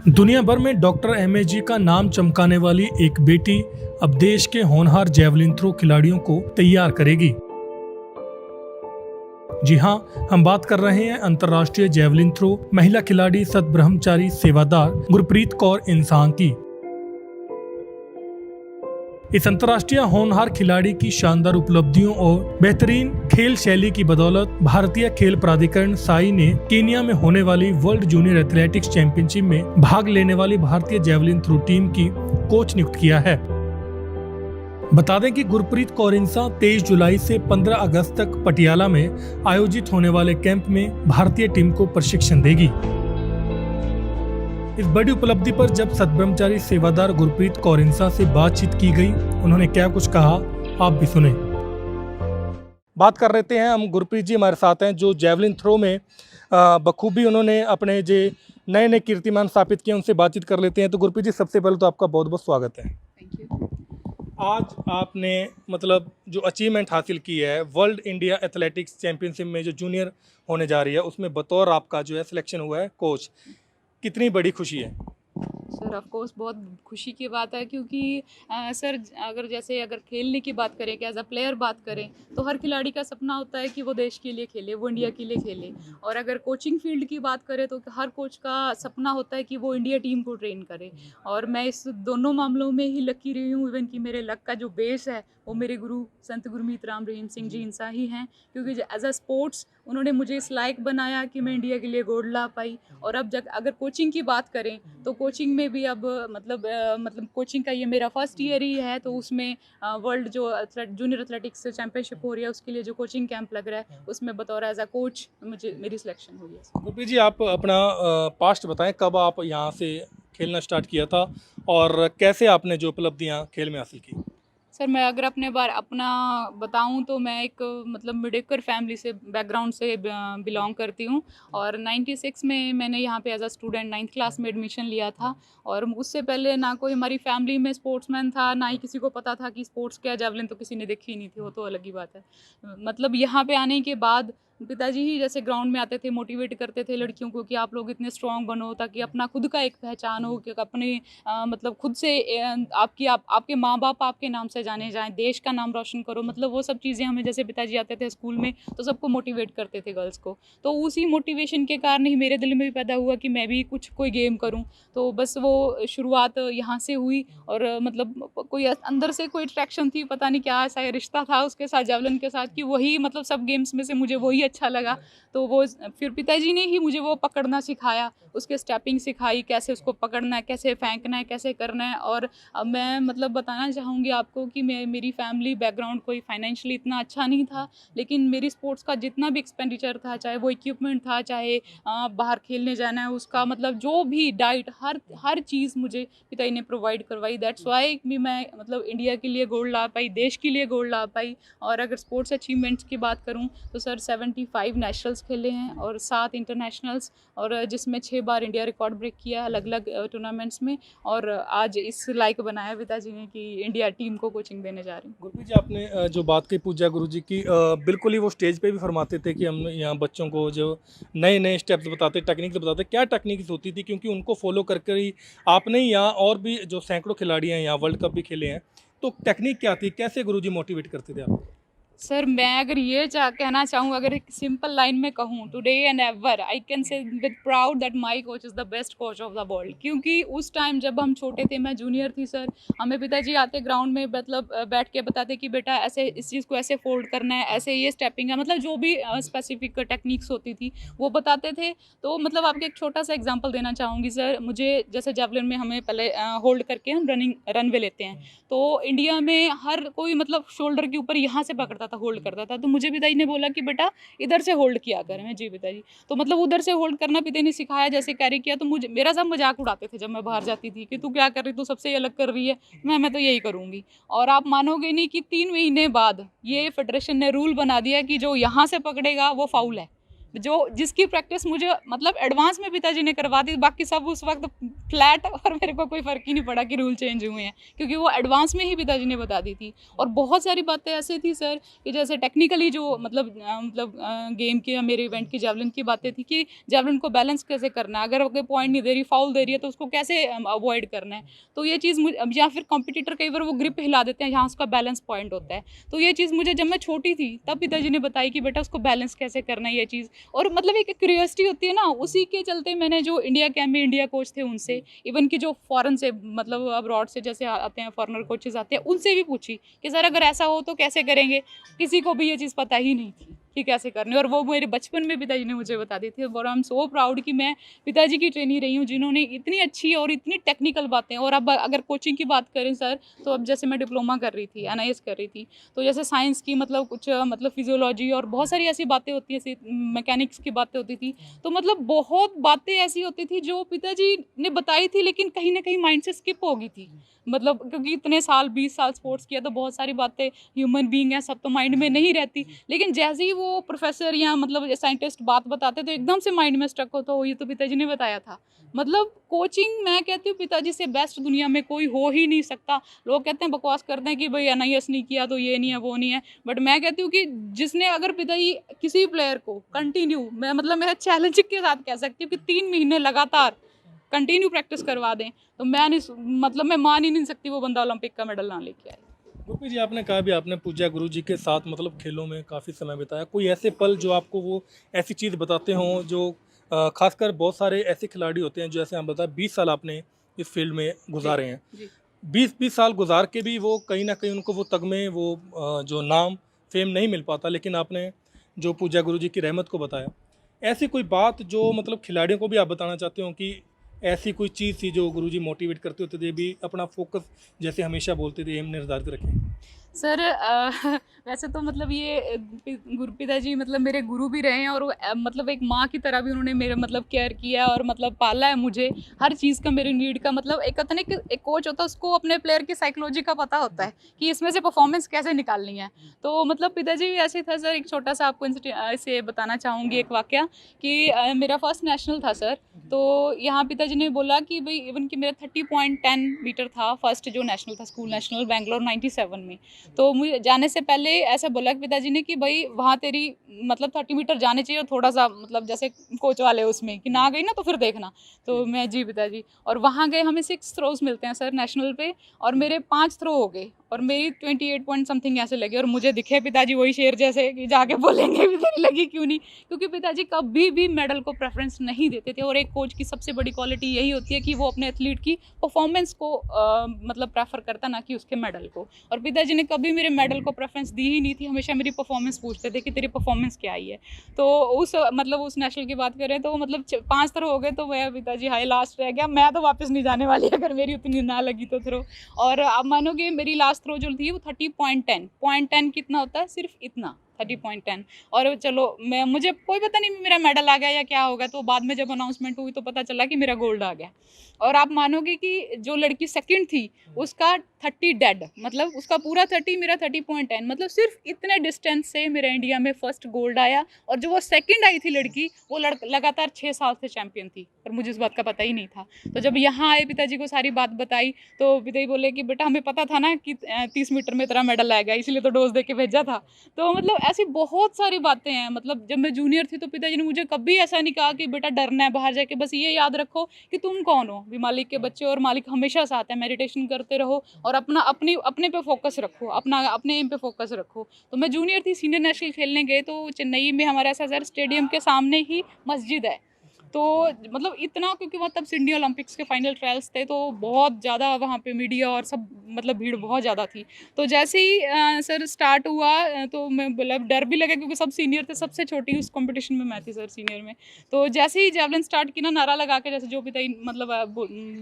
दुनिया भर में डॉक्टर एमएजी का नाम चमकाने वाली एक बेटी अब देश के होनहार जैवलिन थ्रो खिलाड़ियों को तैयार करेगी। जी हां, हम बात कर रहे हैं अंतर्राष्ट्रीय जैवलिन थ्रो महिला खिलाड़ी सत ब्रह्मचारी सेवादार गुरप्रीत कौर इंसान की। इस अंतर्राष्ट्रीय होनहार खिलाड़ी की शानदार उपलब्धियों और बेहतरीन खेल शैली की बदौलत भारतीय खेल प्राधिकरण साई ने केन्या में होने वाली वर्ल्ड जूनियर एथलेटिक्स चैंपियनशिप में भाग लेने वाली भारतीय जैवलिन थ्रो टीम की कोच नियुक्त किया है। बता दें कि गुरप्रीत कौर इंसान 23 जुलाई से 15 अगस्त तक पटियाला में आयोजित होने वाले कैंप में भारतीय टीम को प्रशिक्षण देगी। इस बड़ी उपलब्धि पर जब सतब्रह्मचारी सेवादार गुरप्रीत कौर इंसान से बातचीत की गई, उन्होंने क्या कुछ कहा, आप भी सुने। बात कर रहे हैं हम, गुरप्रीत जी हमारे साथ हैं जो जैवलिन थ्रो में बखूबी उन्होंने अपने जो नए नए कीर्तिमान स्थापित किए, उनसे बातचीत कर लेते हैं। तो गुरप्रीत जी, सबसे पहले तो आपका बहुत बहुत स्वागत है। Thank you. आज आपने मतलब जो अचीवमेंट हासिल की है वर्ल्ड इंडिया एथलेटिक्स चैंपियनशिप में जो जूनियर होने जा रही है, उसमें बतौर आपका जो है सिलेक्शन हुआ है कोच, कितनी बड़ी खुशी है? सर ऑफ कोर्स बहुत खुशी की बात है, क्योंकि सर अगर खेलने की बात करें कि एज अ प्लेयर बात करें तो हर खिलाड़ी का सपना होता है कि वो देश के लिए खेले, वो इंडिया के लिए खेले। और अगर कोचिंग फील्ड की बात करें तो हर कोच का सपना होता है कि वो इंडिया टीम को ट्रेन करे। और मैं इस दोनों मामलों में ही लकी रही हूँ। इवन कि मेरे लक का जो बेस है वो मेरे गुरु संत गुरमीत राम रहीम सिंह जी इंसान ही हैं, क्योंकि एज अ स्पोर्ट्स उन्होंने मुझे इस लायक बनाया कि मैं इंडिया के लिए गोल्ड ला पाई। और अब अगर कोचिंग की बात करें तो कोचिंग में भी अब मतलब कोचिंग का ये मेरा फर्स्ट ईयर ही है, तो उसमें वर्ल्ड जो जूनियर एथलेटिक्स चैंपियनशिप हो रही है उसके लिए जो कोचिंग कैंप लग रहा है उसमें बतौर एज अ कोच मेरी सिलेक्शन हुई है। गुरप्रीत जी, आप अपना पास्ट बताएं, कब आप यहाँ से खेलना स्टार्ट किया था और कैसे आपने जो उपलब्धियाँ खेल में हासिल की? सर मैं अगर अपना बताऊं तो मैं एक मतलब मिडिकर फैमिली से बैकग्राउंड से बिलोंग करती हूं। और 96 में मैंने यहाँ पे as a student 9th class में एडमिशन लिया था। और उससे पहले ना कोई हमारी फैमिली में स्पोर्ट्समैन था, ना ही किसी को पता था कि स्पोर्ट्स क्या है। जैवलिन तो किसी ने देखी ही नहीं थी, वो तो अलग ही बात है। मतलब यहाँ पे आने के बाद पिताजी ही जैसे ग्राउंड में आते थे, मोटिवेट करते थे लड़कियों को कि आप लोग इतने स्ट्रांग बनो ताकि अपना खुद का एक पहचान हो, कि अपने मतलब खुद से आपके माँ बाप आपके नाम से जाने जाएं, देश का नाम रोशन करो। मतलब वो सब चीज़ें हमें, जैसे पिताजी आते थे स्कूल में तो सबको मोटिवेट करते थे गर्ल्स को। तो उसी मोटिवेशन के कारण ही मेरे दिल में भी पैदा हुआ कि मैं भी कोई गेम करूँ। तो बस वो शुरुआत यहाँ से हुई। और मतलब कोई अंदर से कोई अट्रैक्शन थी, पता नहीं क्या ऐसा रिश्ता था उसके साथ, जैवलिन के साथ, कि वही मतलब सब गेम्स में से मुझे वही अच्छा लगा। तो वो फिर पिताजी ने ही मुझे वो पकड़ना सिखाया, उसके स्टेपिंग सिखाई, कैसे उसको पकड़ना है, कैसे फेंकना है, कैसे करना है। और अब मैं मतलब बताना चाहूँगी आपको कि मेरी फैमिली बैकग्राउंड कोई फाइनेंशियली इतना अच्छा नहीं था, लेकिन मेरी स्पोर्ट्स का जितना भी एक्सपेंडिचर था, चाहे वो इक्विपमेंट था, चाहे बाहर खेलने जाना है उसका, मतलब जो भी डाइट, हर चीज़ मुझे पिताजी ने प्रोवाइड करवाई। दैट्स वाई भी मैं मतलब इंडिया के लिए गोल्ड ला पाई, देश के लिए गोल्ड ला पाई। और अगर स्पोर्ट्स अचीवमेंट्स की बात करूँ तो सर 75 नेशनल्स खेले हैं और 7 इंटरनेशनल्स, और जिसमें 6 बार इंडिया रिकॉर्ड ब्रेक किया अलग अलग टूर्नामेंट्स में। और आज इस लायक बनाया पिताजी ने कि इंडिया टीम को कोचिंग देने जा रही हूँ। गुरप्रीत जी, आपने जो बात की पूजा गुरु जी की, बिल्कुल ही वो स्टेज पे भी फरमाते थे कि हम यहाँ बच्चों को जो नए नए स्टेप्स बताते, टेक्निक्स बताते। क्या टेक्निक्स होती थी, क्योंकि उनको फॉलो करके ही आपने यहाँ और भी जो सैकड़ों खिलाड़ी हैं यहाँ वर्ल्ड कप भी खेले हैं, तो टेक्निक क्या थी, कैसे गुरु जी मोटिवेट करते थे आपको? सर मैं अगर ये कहना चाहूँ, अगर एक सिंपल लाइन में कहूँ, today and ever I can say with proud that my coach is the best coach of the world. क्योंकि उस टाइम जब हम छोटे थे, मैं जूनियर थी सर, हमें पिताजी आते ग्राउंड में मतलब बैठ के बताते कि बेटा ऐसे इस चीज़ को ऐसे फोल्ड करना है, ऐसे ये स्टेपिंग है, मतलब जो भी स्पेसिफिक टेक्निक्स होती थी वो बताते थे। तो मतलब आपको एक छोटा सा एग्जाम्पल देना चाहूँगी सर। मुझे जैसे जैवलिन में हमें पहले होल्ड करके हम रनवे लेते हैं, तो इंडिया में हर कोई मतलब शोल्डर के ऊपर यहाँ से पकड़ता था, होल्ड करता था। तो मुझे पिताजी ने बोला कि बेटा इधर से होल्ड किया कर। मैं जी पिताजी। तो मतलब उधर से होल्ड करना पिताजी ने सिखाया, जैसे कैरी किया। तो मेरा सब मजाक उड़ाते थे जब मैं बाहर जाती थी कि तू क्या कर रही, तू सबसे अलग कर रही है। मैं तो यही करूँगी। और आप मानोगे नहीं कि 3 महीने बाद ये फेडरेशन ने रूल बना दिया कि जो यहाँ से पकड़ेगा वो फाउल है। जिसकी प्रैक्टिस मुझे मतलब एडवांस में पिताजी ने करवा दी, बाकी सब उस वक्त फ्लैट और मेरे को कोई फ़र्क ही नहीं पड़ा कि रूल चेंज हुए हैं, क्योंकि वो एडवांस में ही पिताजी ने बता दी थी। और बहुत सारी बातें ऐसे थी सर कि जैसे टेक्निकली जो गेम की या मेरे इवेंट की जेवलिन की बातें थी कि जेवलिन को बैलेंस कैसे करना है, अगर कोई पॉइंट नहीं दे रही, फाउल दे रही है, तो उसको कैसे अवॉइड करना है। तो ये चीज़ या फिर कॉम्पिटिटर कई बार वो ग्रिप हिला देते हैं, यहाँ उसका बैलेंस पॉइंट होता है। तो ये चीज़ मुझे जब मैं छोटी थी तब पिताजी ने बताई कि बेटा उसको बैलेंस कैसे करना है, ये चीज़। और मतलब एक क्यूरियोसिटी होती है ना, उसी के चलते मैंने जो इंडिया कैंप में इंडिया कोच थे उनसे, इवन कि जो फॉरेन से मतलब अब्रॉड से जैसे आते हैं फॉरेनर कोचेस आते हैं, उनसे भी पूछी कि सर अगर ऐसा हो तो कैसे करेंगे। किसी को भी ये चीज़ पता ही नहीं थी कि कैसे करनी, और वो मेरे बचपन में पिताजी ने मुझे बता दी थी। और आई एम सो प्राउड कि मैं पिताजी की ट्रेनी रही हूँ जिन्होंने इतनी अच्छी और इतनी टेक्निकल बातें। और अब अगर कोचिंग की बात करें सर, तो अब जैसे मैं डिप्लोमा कर रही थी, NIS कर रही थी, तो जैसे साइंस की मतलब कुछ मतलब फिजियोलॉजी और बहुत सारी ऐसी बातें होती हैं, मैकेनिक्स की बातें होती थी, तो मतलब बहुत बातें ऐसी होती थी जो पिताजी ने बताई थी लेकिन कहीं ना कहीं माइंड से स्किप हो गई थी। मतलब क्योंकि इतने साल 20 साल स्पोर्ट्स किया, तो बहुत सारी बातें, ह्यूमन बीइंग है, सब तो माइंड में नहीं रहती। लेकिन जैसे ही वो प्रोफेसर या मतलब साइंटिस्ट बात बताते तो एकदम से माइंड में स्ट्रक होता, ये तो पिताजी ने बताया था। मतलब कोचिंग मैं कहती हूँ पिताजी से बेस्ट दुनिया में कोई हो ही नहीं सकता। लोग कहते हैं, बकवास करते हैं कि भाई NIS नहीं किया तो ये नहीं है वो नहीं है, बट मैं कहती हूँ कि जिसने अगर पिताजी किसी प्लेयर को कंटिन्यू, मैं चैलेंज के साथ कह सकती हूँ कि 3 महीने लगातार कंटिन्यू प्रैक्टिस करवा दें, तो मैं मान ही नहीं सकती वो बंदा ओलंपिक का मेडल ना लेके आए। गोपी जी, आपने कहा भी आपने पूज्या गुरु जी के साथ मतलब खेलों में काफ़ी समय बिताया। कोई ऐसे पल जो आपको वो ऐसी चीज़ बताते हों जो खासकर बहुत सारे ऐसे खिलाड़ी होते हैं, जैसे हम बताएं 20 साल आपने इस फील्ड में गुजारे हैं, जी 20-20 साल गुजार के भी वो कहीं ना कहीं उनको वो तगमे, वो जो नाम फेम नहीं मिल पाता। लेकिन आपने जो पूज्या गुरु जी की रहमत को बताया, ऐसी कोई बात जो मतलब खिलाड़ियों को भी आप बताना चाहते हो कि ऐसी कोई चीज़ थी जो गुरु जी मोटिवेट करते होते थे भी अपना फोकस, जैसे हमेशा बोलते थे, एम निर्धारित रखें? सर वैसे तो मतलब ये गुरु पिताजी मतलब मेरे गुरु भी रहे हैं, और वो मतलब एक माँ की तरह भी उन्होंने मेरे मतलब केयर किया और मतलब पाला है मुझे हर चीज़ का, मेरी नीड का। मतलब एक कहते हैं एक कोच होता है, उसको अपने प्लेयर की साइकोलॉजी का पता होता है कि इसमें से परफॉर्मेंस कैसे निकालनी है। तो मतलब पिताजी भी ऐसे था सर। एक छोटा सा आपको इसे बताना चाहूँगी एक वाक्य कि मेरा फर्स्ट नेशनल था सर। तो यहाँ पिताजी ने बोला कि भाई इवन कि मेरा 30.10 मीटर था फर्स्ट जो नेशनल था, स्कूल नेशनल बैंगलोर 97 में। तो मुझे जाने से पहले ऐसा बोला कि पिताजी ने कि भाई वहाँ तेरी मतलब 30 मीटर जाने चाहिए, और थोड़ा सा मतलब जैसे कोच वाले उसमें कि ना गई ना तो फिर देखना। तो मैं जी पिताजी, और वहाँ गए, हमें 6 थ्रोज मिलते हैं सर नेशनल पे, और मेरे 5 थ्रो हो गए और मेरी 28 पॉइंट समथिंग ऐसे लगे। और मुझे दिखे पिताजी वही शेर जैसे कि जाके बोलेंगे भी तेरी लगी क्यों नहीं, क्योंकि पिताजी कभी भी मेडल को प्रेफरेंस नहीं देते थे। और एक कोच की सबसे बड़ी क्वालिटी यही होती है कि वो अपने एथलीट की परफॉर्मेंस को मतलब प्रेफर करता, ना कि उसके मेडल को। और पिताजी ने कभी मेरे मेडल को प्रेफरेंस दी ही नहीं थी, हमेशा मेरी परफॉर्मेंस पूछते थे कि तेरी परफॉर्मेंस क्या आई है। तो उस नेशनल की बात करें तो मतलब 5 थ्रो हो गए, तो वह पिताजी हाई लास्ट रह गया, मैं तो वापस नहीं जाने वाली अगर मेरी उतनी ना लगी तो थ्रो। और आप मानोगे मेरी लास्ट थ्रो जो थी वो 30.10 कितना होता है, सिर्फ इतना 30.10। और चलो मुझे कोई पता नहीं मेरा मेडल आ गया या क्या होगा, तो बाद में जब अनाउंसमेंट हुई तो पता चला कि मेरा गोल्ड आ गया। और आप मानोगे कि जो लड़की सेकंड थी उसका 30 डेड, मतलब उसका पूरा 30, मेरा 30.10, मतलब सिर्फ इतने डिस्टेंस से मेरा इंडिया में फर्स्ट गोल्ड आया। और जो वो सेकंड आई थी लड़की, वो लगातार 6 साल से चैंपियन थी, और मुझे इस बात का पता ही नहीं था। तो जब यहाँ आए पिताजी को सारी बात बताई, तो पिताजी बोले कि बेटा हमें पता था ना कि 30 मीटर में तेरा मेडल आएगा, इसलिए तो डोज दे के भेजा था। तो मतलब ऐसी बहुत सारी बातें हैं। मतलब जब मैं जूनियर थी तो पिताजी ने मुझे कभी ऐसा नहीं कहा कि बेटा डरना है बाहर जाके, बस ये याद रखो कि तुम कौन हो, भी मालिक के बच्चे, और मालिक हमेशा साथ है, मेडिटेशन करते रहो और अपने पे फोकस रखो, अपने एम पे फोकस रखो। तो मैं जूनियर थी, सीनियर नेशनल खेलने गए, तो चेन्नई में हमारा SSR स्टेडियम के सामने ही मस्जिद है। तो मतलब इतना, क्योंकि वहाँ तब सिडनी ओलंपिक्स के फाइनल ट्रायल्स थे, तो बहुत ज़्यादा वहाँ पे मीडिया और सब मतलब भीड़ बहुत ज़्यादा थी। तो जैसे ही सर स्टार्ट हुआ, तो मैं बोला डर भी लगा क्योंकि सब सीनियर थे, सबसे छोटी उस कंपटीशन में मैं थी सर, सीनियर में। तो जैसे ही जेवलिन स्टार्ट की ना, नारा लगा के, जैसे जो भी मतलब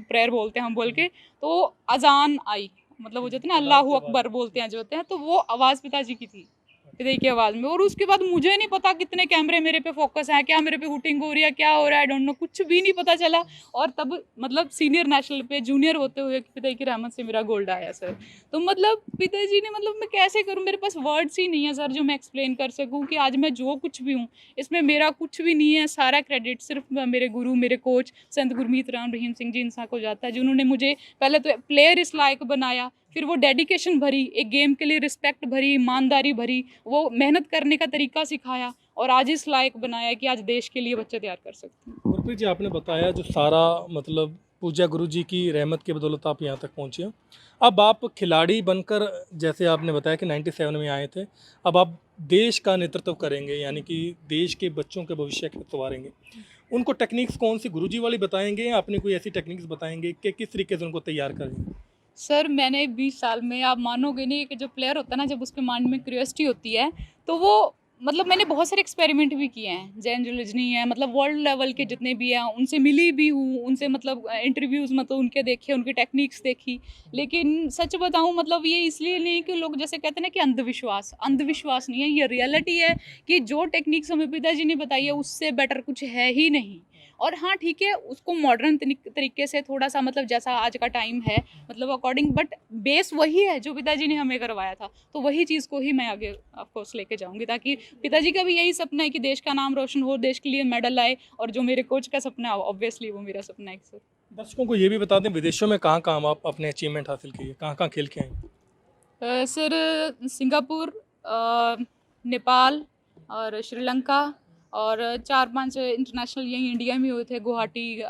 प्रेयर बोलते हैं हम बोल के, तो अजान आई, मतलब वो जो होते हैं ना अल्लाहू अकबर बोलते हैं जो होते हैं, तो वो आवाज़ पिताजी की थी। पिताजी की आवाज़ में। और उसके बाद मुझे नहीं पता कितने कैमरे मेरे पे फोकस हैं, क्या मेरे पे हुटिंग हो रही है, क्या हो रहा है, आई डोंट नो, कुछ भी नहीं पता चला। और तब मतलब सीनियर नेशनल पे जूनियर होते हुए पिताजी की रहमत से मेरा गोल्ड आया सर। तो मतलब पिताजी ने, मतलब मैं कैसे करूँ, मेरे पास वर्ड्स ही नहीं है सर जो मैं एक्सप्लेन कर सकूँ कि आज मैं जो कुछ भी हूँ इसमें मेरा कुछ भी नहीं है। सारा क्रेडिट सिर्फ मेरे गुरु, मेरे कोच संत गुरमीत राम रहीम सिंह जी इंसान को जाता है, जिन्होंने मुझे पहले तो प्लेयर इस लायक बनाया, फिर वो डेडिकेशन भरी, एक गेम के लिए रिस्पेक्ट भरी, ईमानदारी भरी, वो मेहनत करने का तरीका सिखाया और आज इस लायक बनाया कि आज देश के लिए बच्चे तैयार कर सकते हैं। गुरप्रीत जी, आपने बताया जो सारा मतलब पूज्य गुरु जी की रहमत की बदौलत आप यहाँ तक पहुँचे हो। अब आप खिलाड़ी बनकर, जैसे आपने बताया कि 97 में आए थे, अब आप देश का नेतृत्व करेंगे, यानी कि देश के बच्चों के भविष्य को संवारेंगे। उनको टेक्निक्स कौन सी गुरुजी वाली बताएंगे या अपनी कोई ऐसी टेक्निक्स बताएंगे कि किस तरीके से उनको तैयार करेंगे? सर मैंने 20 साल में, आप मानोगे नहीं कि जो प्लेयर होता है ना, जब उसके माइंड में क्यूरियोसिटी होती है तो वो, मतलब मैंने बहुत सारे एक्सपेरिमेंट भी किए हैं। जैन जुलजनी है, मतलब वर्ल्ड लेवल के जितने भी हैं उनसे मिली भी हूँ, उनसे मतलब इंटरव्यूज़ मतलब उनके देखे, उनकी टेक्निक्स देखी। लेकिन सच बताऊँ, मतलब ये इसलिए नहीं कि लोग जैसे कहते हैं ना कि अंधविश्वास, अंधविश्वास नहीं है, ये रियलिटी है कि जो टेक्निक्स हमें पिताजी ने बताई है उससे बेटर कुछ है ही नहीं। और हाँ ठीक है, उसको मॉडर्न तरीके से थोड़ा सा, मतलब जैसा आज का टाइम है मतलब अकॉर्डिंग, बट बेस वही है जो पिताजी ने हमें करवाया था। तो वही चीज़ को ही मैं आगे ऑफकोर्स लेके जाऊंगी, ताकि पिताजी का भी यही सपना है कि देश का नाम रोशन हो, देश के लिए मेडल आए, और जो मेरे कोच का सपना है ऑब्वियसली वो मेरा सपना है सर। दर्शकों को ये भी बता दें, विदेशों में कहाँ कहाँ आप अपने अचीवमेंट हासिल किए, कहाँ कहाँ खेल के आए? सर सिंगापुर, नेपाल और श्रीलंका, और 4-5 इंटरनेशनल यही इंडिया में हुए थे, गुवाहाटी,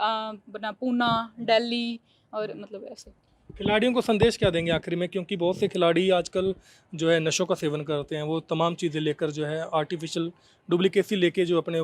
बना पूना, दिल्ली, और मतलब ऐसे। खिलाड़ियों को संदेश क्या देंगे आखिरी में, क्योंकि बहुत से खिलाड़ी आजकल जो है नशों का सेवन करते हैं, वो तमाम चीज़ें लेकर जो है आर्टिफिशियल डुप्लीकेसी लेके जो अपने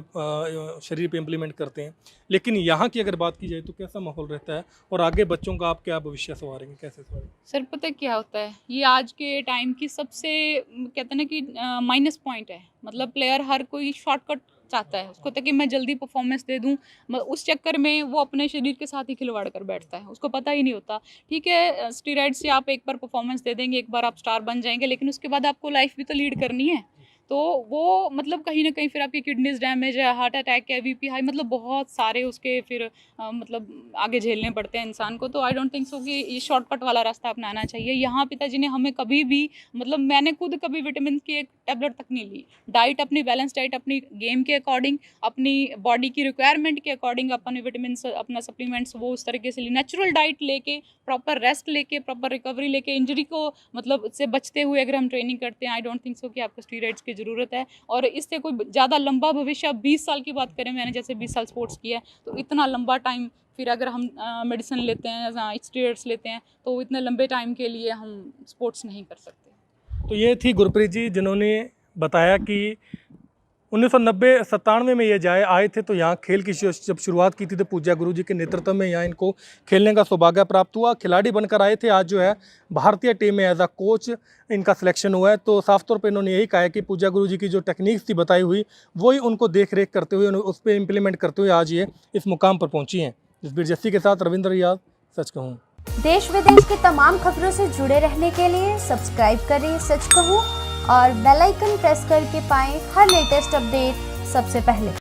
शरीर पे इम्प्लीमेंट करते हैं। लेकिन यहाँ की अगर बात की जाए तो कैसा माहौल रहता है, और आगे बच्चों का आप क्या भविष्य संवारेंगे, कैसे संवारेंगे? सर पता है क्या होता है, ये आज के टाइम की सबसे कहते हैं ना कि माइनस पॉइंट है। मतलब प्लेयर हर कोई शॉर्टकट चाहता है, उसको तक कि मैं जल्दी परफॉर्मेंस दे दूं, उस चक्कर में वो अपने शरीर के साथ ही खिलवाड़ कर बैठता है, उसको पता ही नहीं होता। ठीक है, स्टेरॉइड से आप एक बार परफॉर्मेंस दे देंगे, एक बार आप स्टार बन जाएंगे, लेकिन उसके बाद आपको लाइफ भी तो लीड करनी है। तो वो मतलब कहीं ना कहीं फिर आपकी किडनीज डैमेज है, हार्ट अटैक है, बीपी हाई, मतलब बहुत सारे उसके फिर मतलब आगे झेलने पड़ते हैं इंसान को। तो आई डोंट थिंक सो कि ये शॉर्टकट वाला रास्ता अपनाना चाहिए। यहाँ पिताजी ने हमें कभी भी, मतलब मैंने खुद कभी विटामिन की एक टैबलेट तक नहीं ली। डाइट अपनी बैलेंस डाइट, अपनी गेम के अकॉर्डिंग, अपनी बॉडी की रिक्वायरमेंट के अकॉर्डिंग अपने विटामिन अपना सप्लीमेंट्स वो उस तरीके से ली, नेचुरल डाइट लेके, प्रॉपर रेस्ट लेके, प्रॉपर रिकवरी लेके, इंजरी को मतलब से बचते हुए अगर हम ट्रेनिंग करते हैं, आई डोंट थिंक सो कि आपको स्टीरॉइड्स की ज़रूरत है। और इससे कोई ज़्यादा लंबा भविष्य, 20 साल की बात करें, मैंने जैसे 20 साल स्पोर्ट्स किया है, तो इतना लंबा टाइम फिर अगर हम मेडिसिन लेते हैं, स्टीरॉइड्स लेते हैं, तो इतने लंबे टाइम के लिए हम स्पोर्ट्स नहीं कर सकते। तो ये थी गुरप्रीत जी, जिन्होंने बताया कि 1990-97 में ये आए थे, तो यहाँ खेल की जब शुरुआत की थी तो पूज्य गुरु जी के नेतृत्व में यहाँ इनको खेलने का सौभाग्य प्राप्त हुआ। खिलाड़ी बनकर आए थे, आज जो है भारतीय टीम में एज अ कोच इनका सिलेक्शन हुआ है। तो साफ तौर पे इन्होंने यही कहा है कि पूज्य गुरु जी की जो टेक्निक्स थी बताई हुई, वही उनको देख रेख करते हुए, उस पर इम्प्लीमेंट करते हुए आज ये इस मुकाम पर पहुँची हैं। इस बीर जस्सी के साथ रविंद्र रियाज, सच कहूँ। देश विदेश की तमाम खबरों से जुड़े रहने के लिए सब्सक्राइब करें सच कहूँ, और बेल आइकन प्रेस करके पाएं हर लेटेस्ट अपडेट सबसे पहले।